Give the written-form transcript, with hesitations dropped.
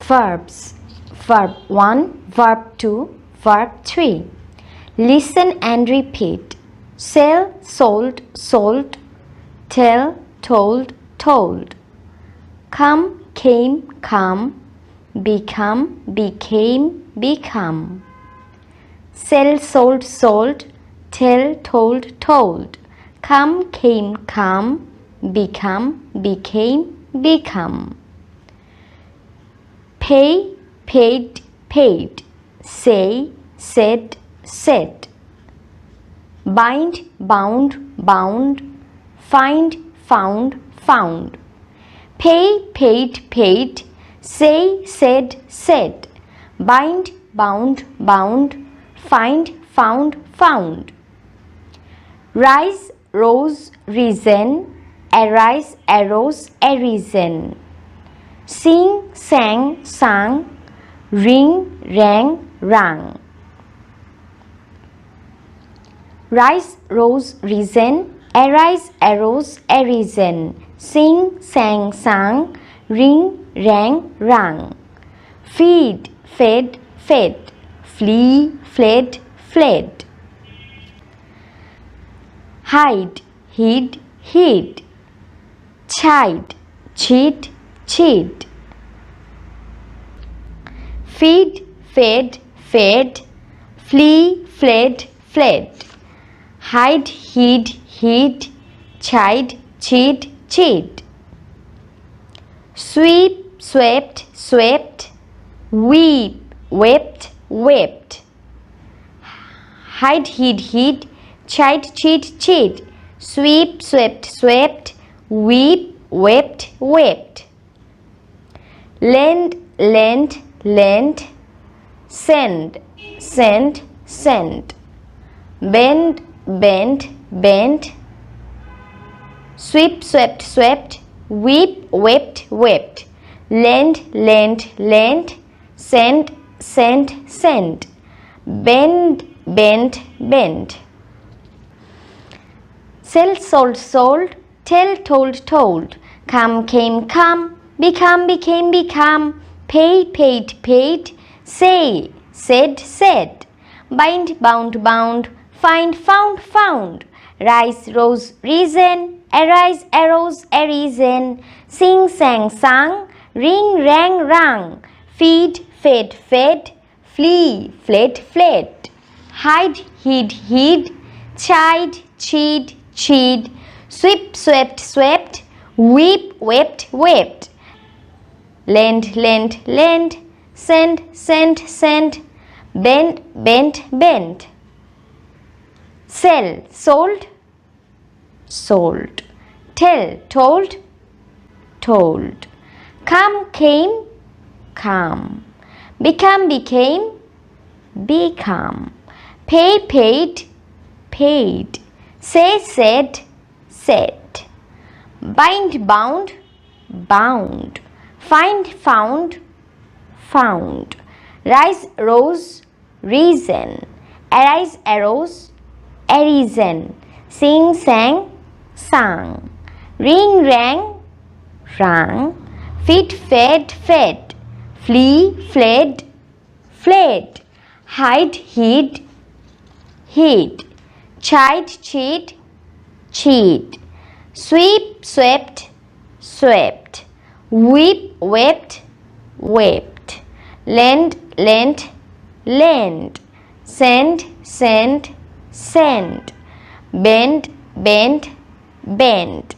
Verbs. Verb 1, verb 2, verb 3. Listen and repeat. Sell, sold, sold. Tell, told, told. Come, came, come. Become, became, become. Sell, sold, sold. Tell, told, told. Come, came, come. Become, became, become. Pay, paid, paid. Say, said, said. Bind, bound, bound. Find, found, found. Pay, paid, paid. Say, said, said. Bind, bound, bound. Find, found, found. Rise, rose, risen. Arise, arose, arisen. Sing, sang, sang. Ring, rang, rang. Rise, rose, risen. Arise, arose, arisen. Sing, sang, sang. Ring, rang, rang. Feed, fed, fed. Flee, fled, fled. Hide, hid, hid. Chide, cheat, cheat. Feed, fed, fed. Flee, fled, fled. Hide, hid, hid. Chide, cheat, cheat. Sweep, swept, swept. Weep, wept, wept. Hide, hid, hid. Chide, cheat, cheat. Sweep, swept, swept. Weep, wept, wept. Lend, lent, lent. Send, sent, sent. Bend, bent, bent. Sweep, swept, swept. Weep, wept, wept. Lend, lent, lent. Send, sent, sent. Bend, bent, bent. Sell, sold, sold. Tell, told, told. Come, came, come. Become, became, become. Pay, paid, paid. Say, said, said. Bind, bound, bound. Find, found, found. Rise, rose, risen. Arise, arose, arisen. Sing, sang, sang. Ring, rang, rang. Feed, fed, fed. Flee, fled, fled. Hide, hid, hid. Chide, cheat, cheat. Sweep, swept, swept. Weep, wept, wept. Lend, lent, lent. Send, sent, sent. Bend, bent, bent. Sell, sold, sold. Tell, told, told. Come, came, come. Become, became, become. Pay, paid, paid. Say, said, said. Bind, bound, bound. Find, found, found. Rise, rose, risen. Arise, arose, arisen. Sing, sang, sang. Ring, rang, rang. Feed, fed, fed. Flee, fled, fled. Hide, hid, hid. Chide, cheat, cheat. Sweep, swept, swept. Weep, wept, wept. Lend, lent, lent. Send, sent, sent. Bend, bent, bent.